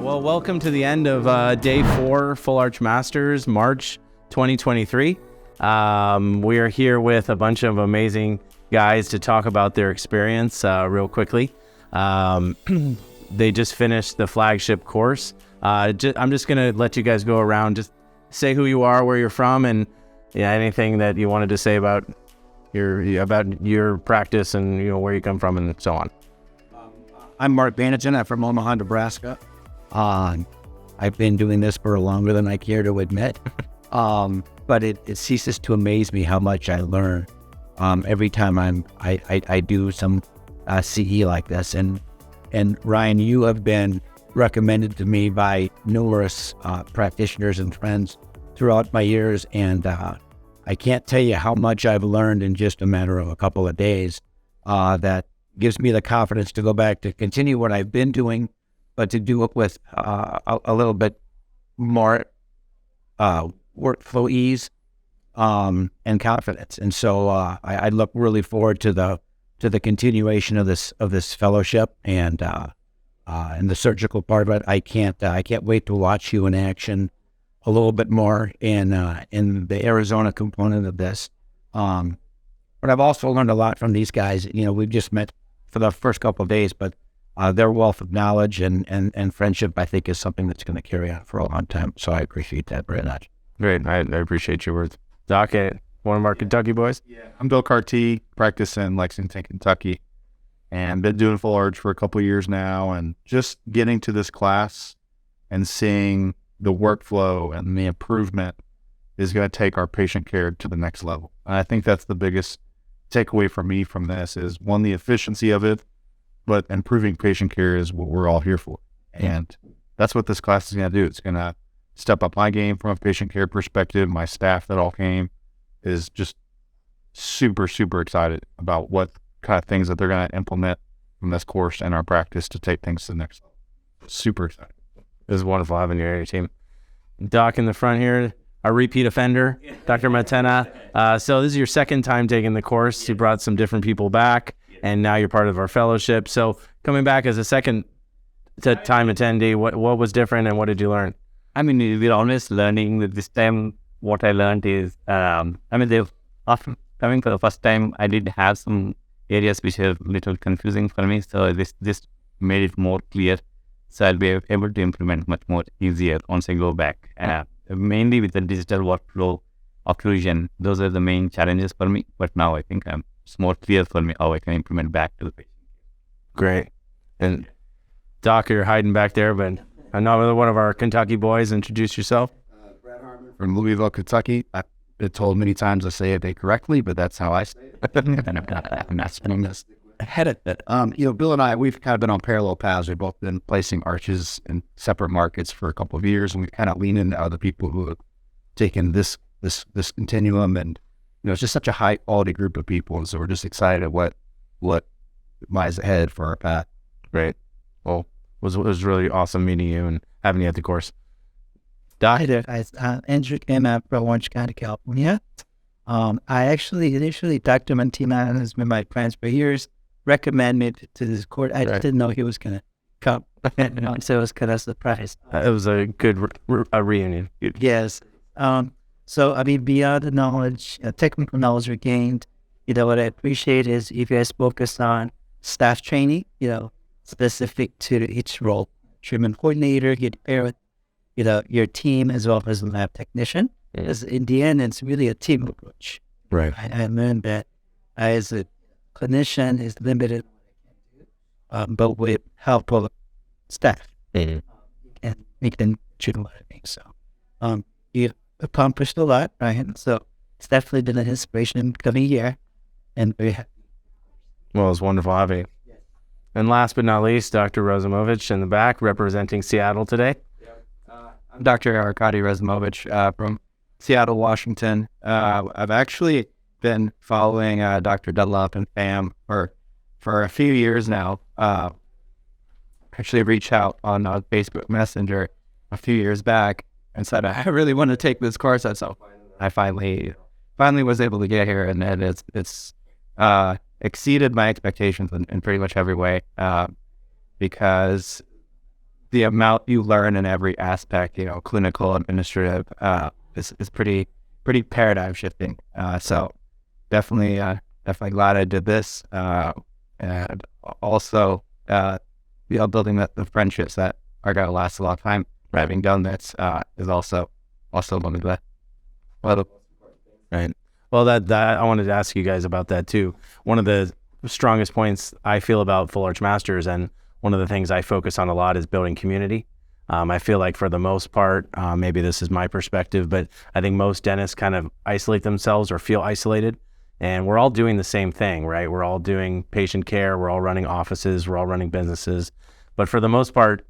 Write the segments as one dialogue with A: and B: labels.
A: Well, welcome to the end of day 4, Full Arch Masters, March 2023. We are here with a bunch of amazing guys to talk about their experience real quickly. They just finished the flagship course. I'm just going to let you guys go around, just say who you are, where you're from, and anything that you wanted to say about your practice and where you come from and so on.
B: I'm Mark Bannigan. I'm from Omaha, Nebraska. I've been doing this for longer than I care to admit, but it ceases to amaze me how much I learn every time I do some CE like this. And Ryan, you have been recommended to me by numerous practitioners and friends throughout my years, and I can't tell you how much I've learned in just a matter of a couple of days. That gives me the confidence to go back to continue what I've been doing, but to do it with a little bit more workflow ease and confidence. And so I look really forward to the continuation of this fellowship and the surgical part of it. I can't wait to watch you in action a little bit more in the Arizona component of this. But I've also learned a lot from these guys. We've just met for the first couple of days, but their wealth of knowledge and friendship, I think, is something that's going to carry on for a long time. So I appreciate that very much.
A: Great. I appreciate your words. Doc, one of our Kentucky boys?
C: Yeah. I'm Bill Carty, practice in Lexington, Kentucky, and been doing full arch for a couple of years now. And just getting to this class and seeing the workflow and the improvement is going to take our patient care to the next level. And I think that's the biggest takeaway for me from this is, one, the efficiency of it, but improving patient care is what we're all here for. And that's what this class is going to do. It's going to step up my game from a patient care perspective. My staff that all came is just super, super excited about what kind of things that they're going to implement from this course and our practice to take things to the next level. Super excited.
A: It was wonderful having your area team. Doc in the front here, a repeat offender, Dr. Matena. So this is your second time taking the course. You brought some different people back, and now you're part of our fellowship. So coming back as a second time attendee, what was different and what did you learn?
D: I mean, we're always learning. This time, what I learned is, after coming for the first time, I did have some areas which are a little confusing for me. So this made it more clear. So I'll be able to implement much more easier once I go back. Mainly with the digital workflow occlusion, those are the main challenges for me. But now I think it's more clear for me how I can implement back to the patient.
A: Great. And Doc, you're hiding back there, but another one of our Kentucky boys. Introduce yourself.
E: Brad Harmon from Louisville, Kentucky. I've been told many times I say it incorrectly, but that's how I say it. And I'm not spinning this. Ahead of it. Bill and I, we've kind of been on parallel paths. We've both been placing arches in separate markets for a couple of years, and we've kind of leaned into other people who have taken this continuum, and it's just such a high quality group of people, and so we're just excited what lies ahead for our path.
A: Great. Well, it was really awesome meeting you and having you at the course. Doc?
F: Hi there, guys. Andrew came out from Orange County, California. I actually, initially, Dr. Mantina has been my friend for years, recommend me to this court. I just didn't know he was going to come. So it was kind of a surprise.
A: It was a good reunion.
F: Yes. So, beyond the knowledge, technical knowledge we gained, what I appreciate is you guys focus on staff training, specific to each role. Treatment coordinator, you pair with, your team as well as the lab technician. Because in the end, it's really a team approach.
A: Right.
F: I learned that I, as a clinician, is limited, but with helpful staff, and we can treat a lot of things. So, you've accomplished a lot, right? So it's definitely been an inspiration coming here, and very happy.
A: Well, it's wonderful having you. Yes. And last but not least, Dr. Razumovich in the back, representing Seattle today.
G: I'm Dr. Arkady Razumovich from Seattle, Washington. I've actually been following Dr. Dunlop and Pham for a few years now. Actually reached out on Facebook Messenger a few years back and said, I really want to take this course. So I finally was able to get here, and it's exceeded my expectations in pretty much every way. because the amount you learn in every aspect, clinical, administrative, is pretty paradigm shifting. So definitely glad I did this, and also building the friendships that are gonna last a long time. Having done this is also one of the
A: Right. Well, that I wanted to ask you guys about that too. One of the strongest points I feel about Full Arch Masters, and one of the things I focus on a lot, is building community. I feel like for the most part, maybe this is my perspective, but I think most dentists kind of isolate themselves or feel isolated. And we're all doing the same thing, right? We're all doing patient care. We're all running offices. We're all running businesses. But for the most part,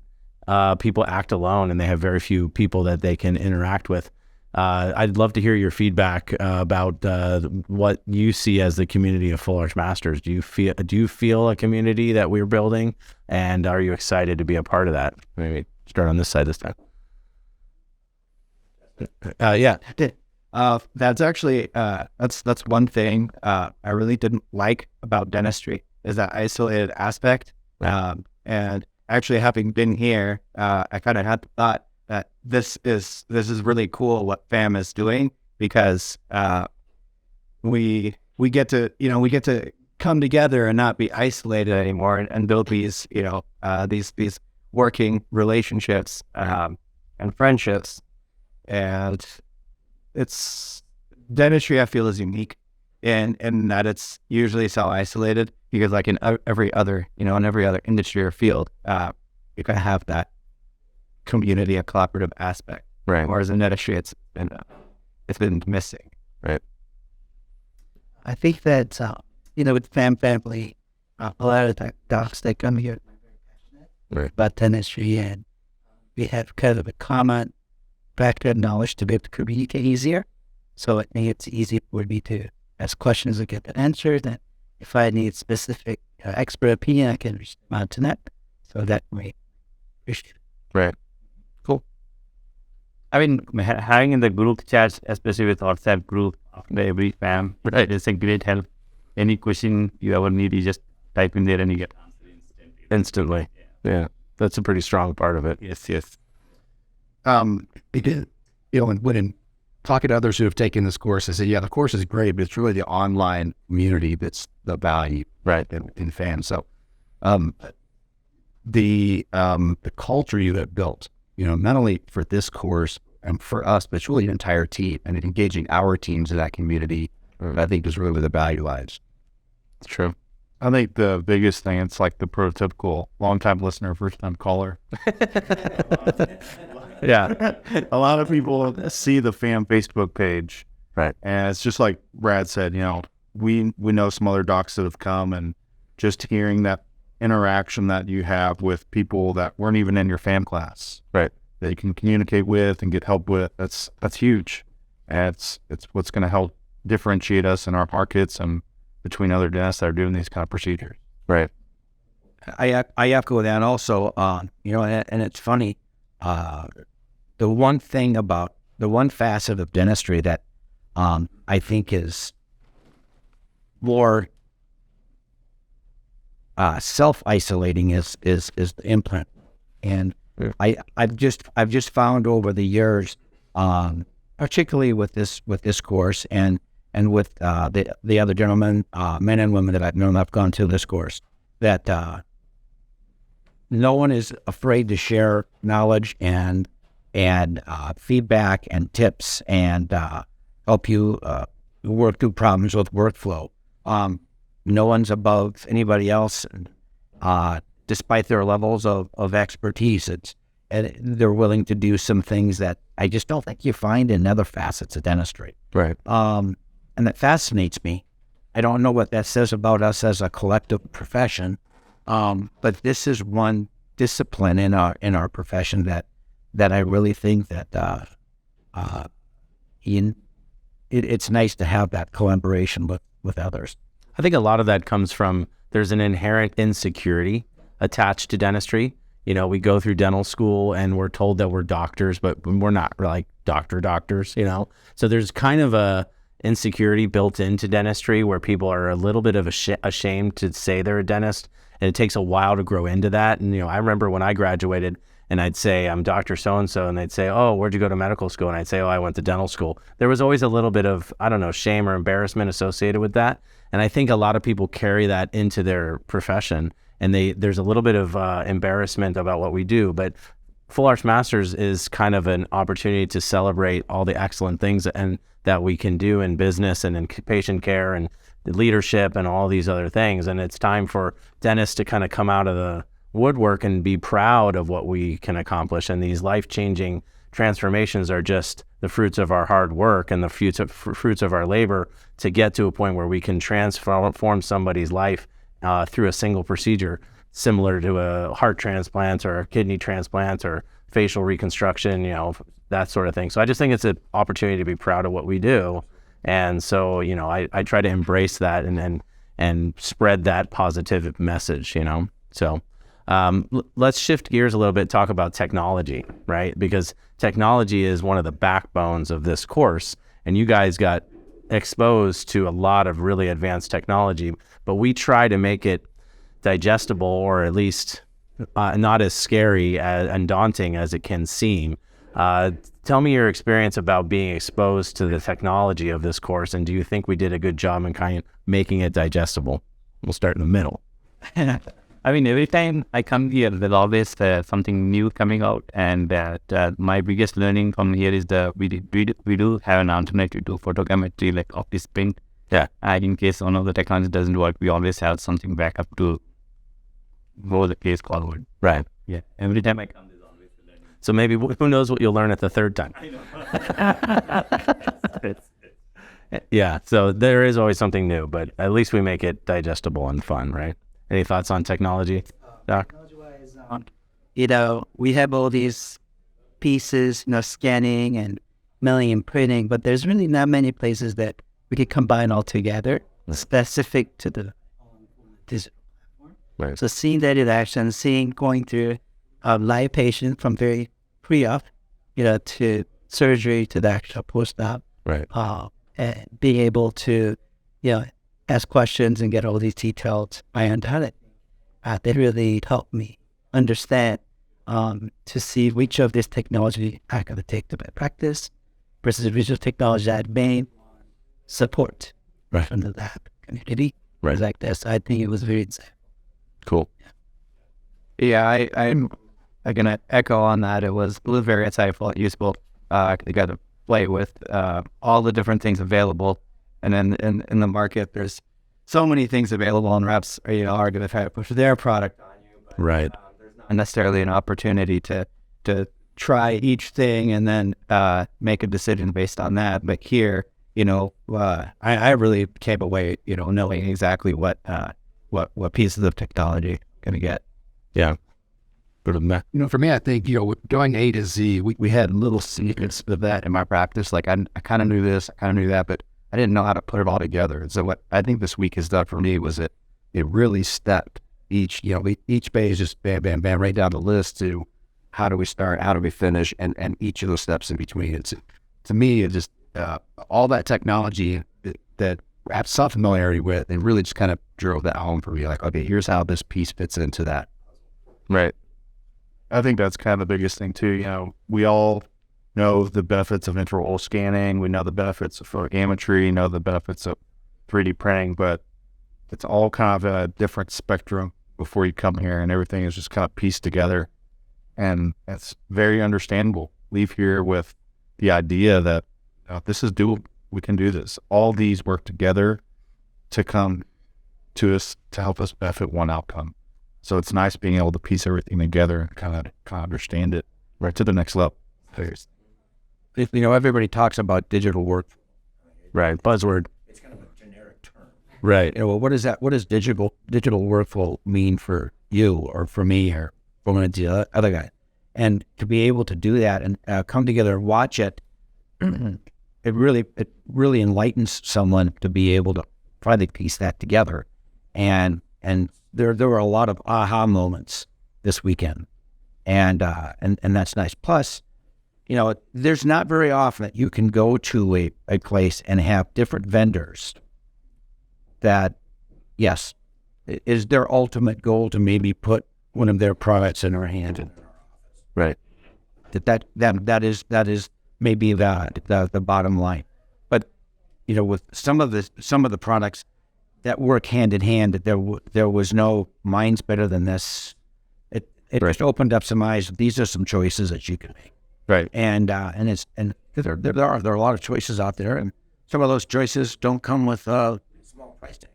A: people act alone, and they have very few people that they can interact with. I'd love to hear your feedback about what you see as the community of Full Arch Masters. Do you feel a community that we're building, and are you excited to be a part of that? Maybe start on this side this time. Yeah.
G: That's actually that's one thing I really didn't like about dentistry, is that isolated aspect. And actually, having been here, I kind of had the thought that this is really cool what FAM is doing, because we get to come together and not be isolated anymore, and build these these working relationships and friendships. And it's dentistry, I feel, is unique in that it's usually so isolated, because like in every other industry or field, you can have that community, a collaborative aspect.
A: Right.
G: Whereas in dentistry, it's been missing.
A: Right.
F: I think that, with FAM family, a lot of the docs that come here are very passionate
A: Right.
F: about dentistry, and we have kind of a common background knowledge to be able to communicate easier. So I think it's easy for me to ask questions and get them answered. And if I need specific expert opinion, I can reach out to that. So that way, appreciate it.
A: Right.
D: I mean, having in the group chats, especially with WhatsApp group after every FAM,
A: Right.
D: it's a great help. Any question you ever need, you just type in there and you get answer
A: Instantly. Yeah. That's a pretty strong part of it.
D: Yes.
E: When talking to others who have taken this course, I said, yeah, the course is great, but it's really the online community that's the value,
A: Right.
E: in FAM. So, the culture you have built, not only for this course and for us, but it's really an entire team, and engaging our teams in that community, I think is really where the value lies.
A: It's true.
C: I think the biggest thing, it's like the prototypical long-time listener, first-time caller.
A: Yeah.
C: A lot of people see the FAM Facebook page.
A: Right.
C: And it's just like Brad said, we know some other docs that have come, and just hearing that interaction that you have with people that weren't even in your FAM class.
A: Right.
C: That you can communicate with and get help with. That's huge. And it's what's going to help differentiate us in our markets and between other dentists that are doing these kind of procedures.
A: Right.
B: I echo that also, and it's funny, the one facet of dentistry that I think is more self-isolating is the implant. And I've just found over the years, particularly with this course and with the other gentlemen, men and women that I've known that have gone to this course, that no one is afraid to share knowledge and feedback and tips and help you work through problems with workflow. No one's above anybody else, despite their levels of expertise. And they're willing to do some things that I just don't think you find in other facets of dentistry.
A: Right.
B: And that fascinates me. I don't know what that says about us as a collective profession, but this is one discipline in our profession that I really think that it's nice to have that collaboration with others.
A: I think a lot of that comes from, there's an inherent insecurity attached to dentistry. We go through dental school and we're told that we're doctors, but we're not like doctors, So there's kind of a insecurity built into dentistry where people are a little bit of ashamed to say they're a dentist. and it takes a while to grow into that. And, I remember when I graduated and I'd say, I'm Dr. So-and-so, and they'd say, oh, where'd you go to medical school? And I'd say, oh, I went to dental school. There was always a little bit of, I don't know, shame or embarrassment associated with that. And I think a lot of people carry that into their profession, and there's a little bit of embarrassment about what we do. But Full Arch Masters is kind of an opportunity to celebrate all the excellent things and that we can do in business and in patient care and leadership and all these other things. And it's time for dentists to kind of come out of the woodwork and be proud of what we can accomplish. And these life-changing transformations are just the fruits of our hard work and the fruits of our labor to get to a point where we can transform somebody's life through a single procedure, similar to a heart transplant or a kidney transplant or facial reconstruction, that sort of thing. So I just think it's an opportunity to be proud of what we do. And so, I try to embrace that and spread that positive message, So let's shift gears a little bit, talk about technology, right? Because technology is one of the backbones of this course, and you guys got exposed to a lot of really advanced technology, but we try to make it digestible, or at least not as scary and daunting as it can seem. Tell me your experience about being exposed to the technology of this course, and do you think we did a good job in kind of making it digestible? We'll start in the middle.
D: I mean, every time I come here, there's always something new coming out, and my biggest learning from here is we do have an alternative to photogrammetry, like OptiSprint.
A: Yeah.
D: In case one of the technology doesn't work, we always have something back up to go the case forward.
A: Right.
D: Yeah. Every time I come, there's always a learning.
A: So maybe who knows what you'll learn at the third time.
D: I know.
A: Yeah. So there is always something new, but at least we make it digestible and fun, right? Any thoughts on technology, Doc?
F: Technology-wise, we have all these pieces, scanning and milling and printing, but there's really not many places that we can combine all together, specific to the digital platform.
A: Right.
F: So seeing that in action, going through a live patient from very pre-op, to surgery to the actual post-op,
A: Right.
F: And being able to, ask questions and get all these details by undone it. They really helped me understand to see which of this technology I gotta take to my practice versus which of technology I may support from the lab community.
A: Right.
F: Like this. I think it was very insightful.
A: Cool.
G: Yeah, I'm going to echo on that. It was very insightful and useful. I got to play with all the different things available. And then in the market, there's so many things available, and reps are going to try to push their product on you. But,
A: Right.
G: there's not necessarily an opportunity to try each thing and then make a decision based on that. But here, I really came away, knowing exactly what pieces of technology going to get.
A: Yeah.
E: For me, I think, going A to Z, we had little snippets of that in my practice. Like I kind of knew this, I kind of knew that, but I didn't know how to put it all together. And so what I think this week has done for me was it really stepped each page, just bam, bam, bam, right down the list to how do we start, how do we finish, and each of those steps in between. To me, it just, all that technology that I have some familiarity with, it really just kind of drove that home for me. Like, okay, here's how this piece fits into that.
C: Right. I think that's kind of the biggest thing too. We all know the benefits of intraoral scanning. We know the benefits of photogrammetry, know the benefits of 3D printing, but it's all kind of a different spectrum before you come here, and everything is just kind of pieced together. And it's very understandable. Leave here with the idea that this is doable. We can do this. All these work together to come to us to help us benefit one outcome. So it's nice being able to piece everything together and kind of understand it right to the next level.
B: Everybody talks about digital work.
A: Right. Buzzword.
B: It's kind of a generic term.
A: Right.
B: Well, what is that? What does digital workflow mean for you or for me or for one of the other guy? And to be able to do that and come together and watch it, it really enlightens someone to be able to finally piece that together. And there were a lot of aha moments this weekend, and that's nice. Plus, there's not very often that you can go to a place and have different vendors that, yes, it is their ultimate goal to maybe put one of their products in our hand.
A: Right.
B: That is maybe the bottom line. But with some of the products that work hand in hand, that there was no mine's better than this. It just opened up some eyes. These are some choices that you can make.
A: Right.
B: And there are a lot of choices out there, and some of those choices don't come with a small price tag.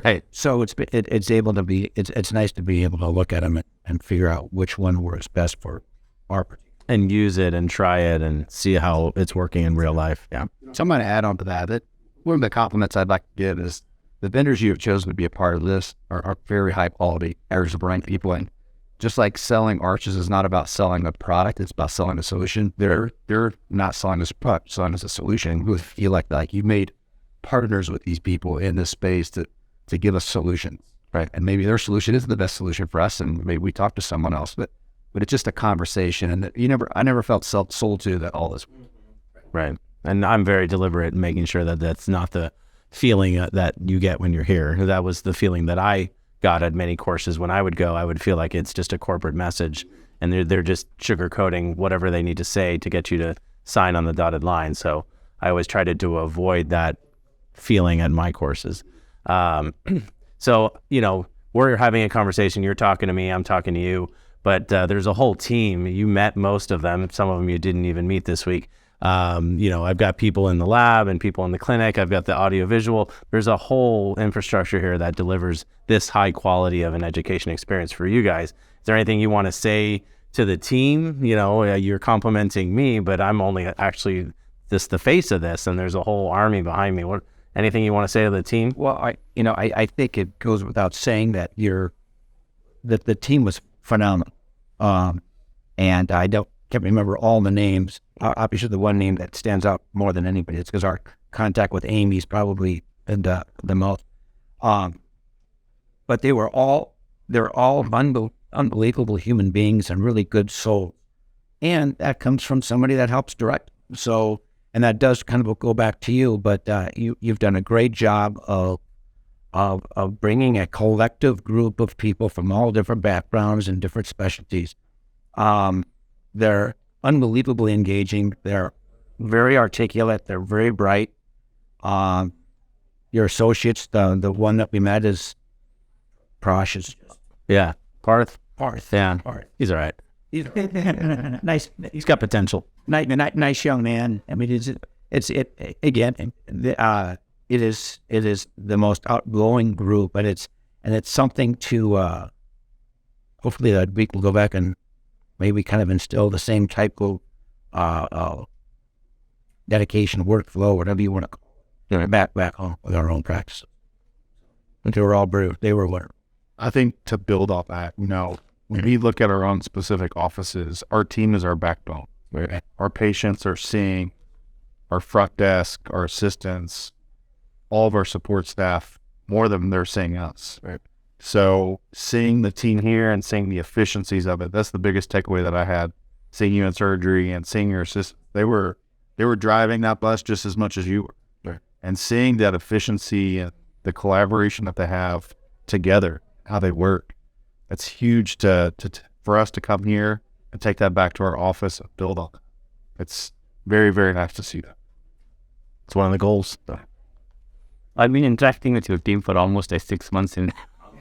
A: Right.
B: So it's able to be it's nice to be able to look at them and figure out which one works best for our particular.
A: And use it and try it and see how it's working in real life. Yeah.
E: So I'm going to add on to that one of the compliments I'd like to give is the vendors you have chosen to be a part of this are very high quality, average of rank people. And just like selling arches is not about selling a product, it's about selling a solution. They're not selling this product, selling as a solution. We feel like you made partners with these people in this space to give us solutions. Right. And maybe their solution isn't the best solution for us, and maybe we talk to someone else, but it's just a conversation, and I never felt sold to that all this.
A: Right. And I'm very deliberate in making sure that that's not the feeling that you get when you're here. That was the feeling that I got at many courses. When I would go, I would feel like it's just a corporate message, and they're just sugarcoating whatever they need to say to get you to sign on the dotted line. So I always tried to avoid that feeling at my courses. So, we're having a conversation. You're talking to me, I'm talking to you, but there's a whole team. You met most of them. Some of them you didn't even meet this week. I've got people in the lab and people in the clinic. I've got the audio visual. There's a whole infrastructure here that delivers this high quality of an education experience for you guys. Is there anything you want to say to the team? You're complimenting me, but I'm only actually just the face of this, and there's a whole army behind me. Anything you want to say to the team?
B: Well, I think it goes without saying that the team was phenomenal. And I can't remember all the names. Obviously, the one name that stands out more than anybody is because our contact with Amy is probably the most. But they're all unbelievable human beings and really good souls, and that comes from somebody that helps direct. So, and that does kind of go back to you, but you've done a great job of bringing a collective group of people from all different backgrounds and different specialties. They're unbelievably engaging. They're very articulate. They're very bright. Your associates, the one that we met is Prash.
A: Yeah. Parth. Yeah.
B: Parth.
A: He's all right.
B: He's nice.
A: He's got potential.
B: Nice young man. I mean, it is the most outgoing group, and it's something to hopefully that we will go back and maybe kind of instill the same type of dedication, workflow, whatever you want to call it, back home with our own practices. But they were all brave. They were wonderful.
C: I think to build off that, when we look at our own specific offices, our team is our backbone. Right? Our patients are seeing our front desk, our assistants, all of our support staff more than they're seeing us. Right? So seeing the team here and seeing the efficiencies of it, that's the biggest takeaway that I had. Seeing you in surgery and seeing your assistants, they were driving that bus just as much as you were. Right. And seeing that efficiency and the collaboration that they have together, how they work, that's huge for us to come here and take that back to our office and build on it. It's very, very nice to see that.
A: It's one of the goals. So.
D: I've been interacting with your team for almost 6 months in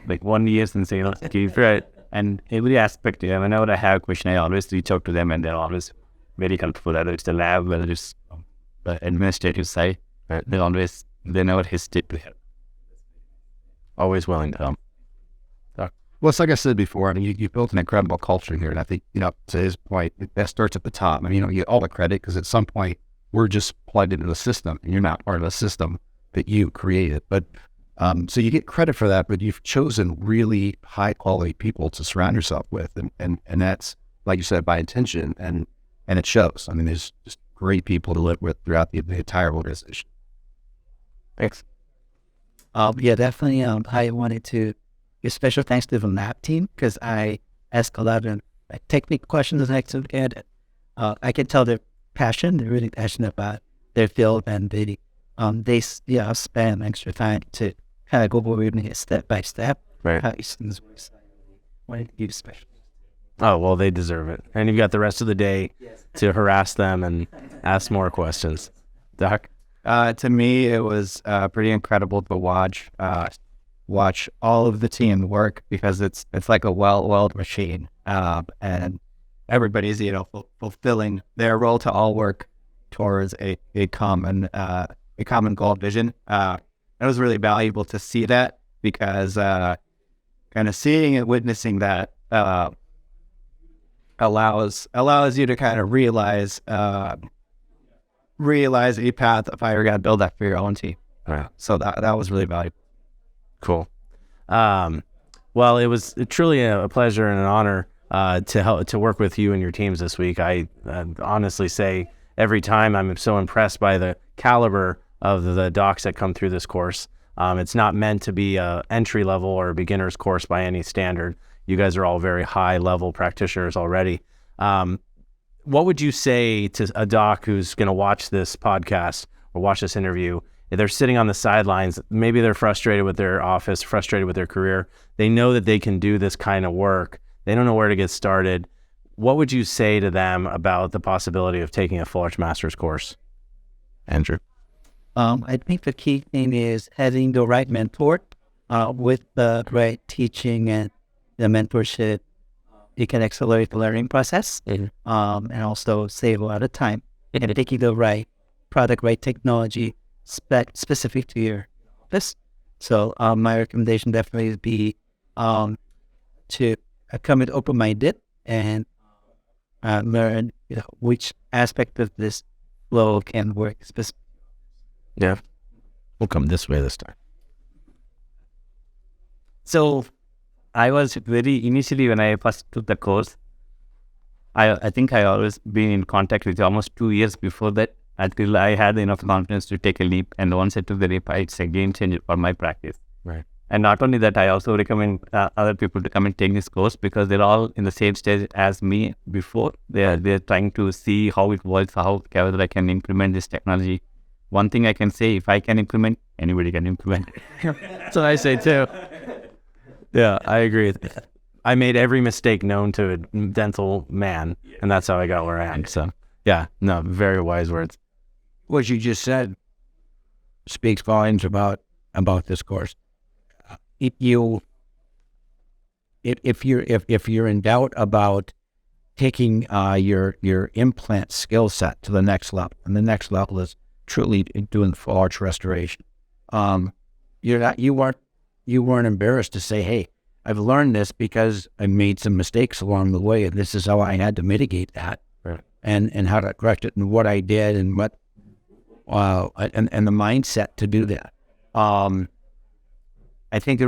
D: 1 year since right. And every aspect, whenever I have a question, I always reach out to them, and they're always very helpful. Whether it's the lab, whether it's the administrative side, they never hesitate to help.
A: Always willing to help.
E: Well, it's like I said before, you built an incredible culture here, and I think, to his point, that starts at the top. You get all the credit because at some point we're just plugged into the system, and you're not part of the system that you created. But so you get credit for that, but you've chosen really high quality people to surround yourself with, and that's, like you said, by intention, and it shows. There's just great people to live with throughout the entire organization.
A: Thanks.
F: Yeah, definitely. I wanted to give special thanks to the lab team because I asked a lot of technical questions next to it. I can tell they're passionate. They're really passionate about their field, and they spend extra time to kind of go over it step by step.
A: Right.
F: students were excited. Wanted to give special.
A: Oh, well, they deserve it. And you've got the rest of the day to harass them and ask more questions. Doc?
G: To me, it was pretty incredible to watch all of the team work, because it's like a well-oiled machine, and everybody's fulfilling their role to all work towards a common goal vision. It was really valuable to see that, because kind of seeing and witnessing that allows you to kind of realize a path if I ever got to build that for your own team.
A: Right.
G: So that was really valuable.
A: Cool. Well, it was truly a pleasure and an honor to work with you and your teams this week. I honestly say every time I'm so impressed by the caliber of the docs that come through this course. It's not meant to be a entry level or a beginner's course by any standard. You guys are all very high level practitioners already. What would you say to a doc who's going to watch this podcast or watch this interview? If they're sitting on the sidelines, maybe they're frustrated with their office, frustrated with their career. They know that they can do this kind of work. They don't know where to get started. What would you say to them about the possibility of taking a Full Arch Master's course? Andrew?
F: I think the key thing is having the right mentor with the right teaching and the mentorship. It can accelerate the learning process and also save a lot of time. And taking the right product, right technology specific to your office. So my recommendation definitely would be to come in open-minded and learn which aspect of this flow can work specifically.
A: Yeah. We'll come this way this time.
D: So I was initially when I first took the course, I think I always been in contact with you almost 2 years before that, until I had enough confidence to take a leap. And once I took the leap, it's a game changer for my practice.
A: Right.
D: And not only that, I also recommend other people to come and take this course, because they're all in the same stage as me before. They're trying to see how it works, whether I can implement this technology. One thing I can say, if I can implement, anybody can implement.
A: That's what I say too. Yeah, I agree. I made every mistake known to a dental man, and that's how I got where I am. So, yeah, no, very wise words.
B: What you just said speaks volumes about this course. If you're in doubt about taking your implant skill set to the next level, and the next level is truly doing full arch restoration, you weren't embarrassed to say, hey, I've learned this because I made some mistakes along the way, and this is how I had to mitigate that,
A: right, and
B: how to correct it, and what I did, and what and the mindset to do that. I think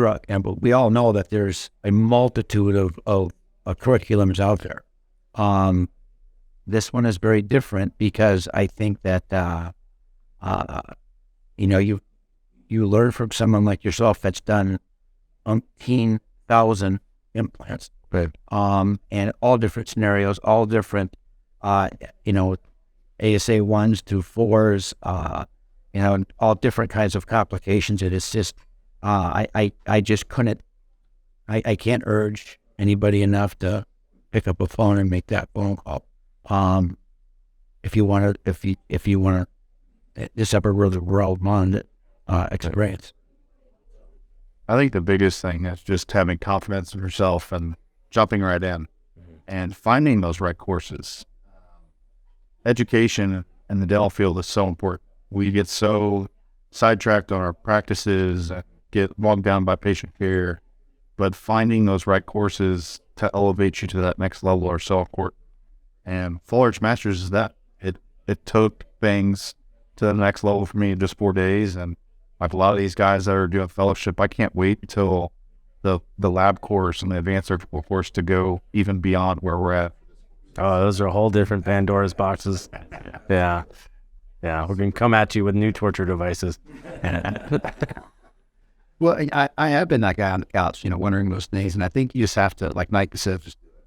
B: we all know that there's a multitude of curriculums out there. This one is very different because I think that you learn from someone like yourself that's done 18,000 implants,
A: right,
B: and all different scenarios, all different, ASA 1s through 4s, and all different kinds of complications. It is just, I just couldn't, I can't urge anybody enough to pick up a phone and make that phone call. If you want to, this upper world mind experience.
C: I think the biggest thing is just having confidence in yourself and jumping right in and finding those right courses. Education in the dental field is so important. We get so sidetracked on our practices, get bogged down by patient care, but finding those right courses to elevate you to that next level are so important. And Full Arch Masters is that. It took things to the next level for me in just 4 days, and like a lot of these guys that are doing fellowship, I can't wait until the lab course and the advanced surgical course to go even beyond where we're at.
A: Oh, those are a whole different Pandora's boxes. Yeah. Yeah, we're going to come at you with new torture devices.
E: Well, I have been that guy on the couch, wondering those things. And I think you just have to, like Mike said,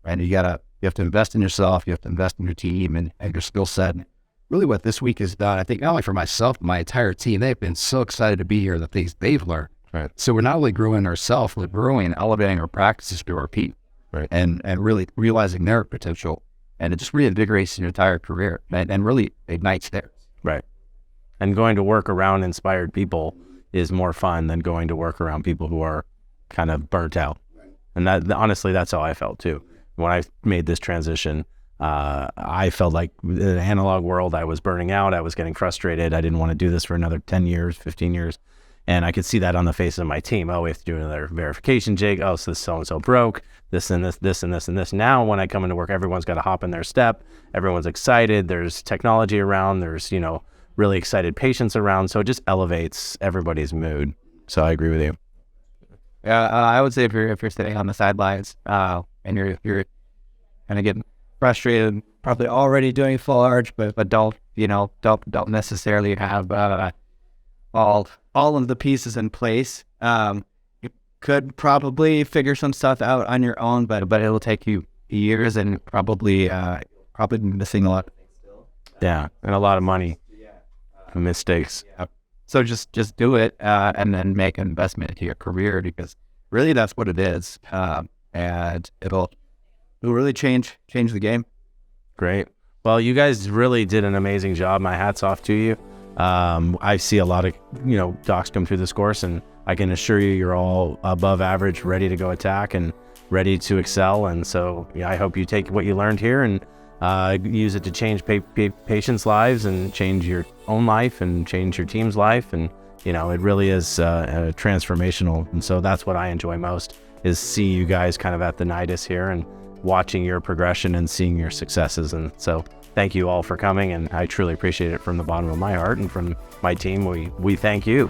E: right, you have to invest in yourself. You have to invest in your team and your skill set. And really what this week has done, I think not only for myself, but my entire team, they've been so excited to be here, the things they've learned. Right. So we're not only growing ourselves, we're growing and elevating our practices to our people. Right. And really realizing their potential. And it just reinvigorates your entire career and really ignites theirs.
A: Right. And going to work around inspired people is more fun than going to work around people who are kind of burnt out. And that, honestly, that's how I felt too. When I made this transition, I felt like in an analog world, I was burning out. I was getting frustrated. I didn't want to do this for another 10 years, 15 years. And I could see that on the face of my team. Oh, we have to do another verification jig. Oh, so this so-and-so broke, this and this, this and this and this. Now, when I come into work, everyone's got to hop in their step. Everyone's excited. There's technology around. There's, you know, really excited patients around. So it just elevates everybody's mood. So I agree with you.
G: Yeah, I would say if you're sitting on the sidelines and you're kind of getting frustrated, probably already doing full arch, but don't necessarily have all of the pieces in place. You could probably figure some stuff out on your own, but it will take you years and probably missing a lot.
A: Yeah, and a lot of money. Mistakes.
G: Yeah. So just do it and then make an investment into your career, because really that's what it is, and it'll really change the game.
A: Great. Well, you guys really did an amazing job. My hat's off to you. I see a lot of docs come through this course, and I can assure you, you're all above average, ready to go attack and ready to excel. And so, yeah, I hope you take what you learned here and use it to change patients' lives and change your own life and change your team's life. And, it really is transformational. And so that's what I enjoy most, is see you guys kind of at the nidus here and watching your progression and seeing your successes. And so thank you all for coming. And I truly appreciate it from the bottom of my heart, and from my team, we thank you.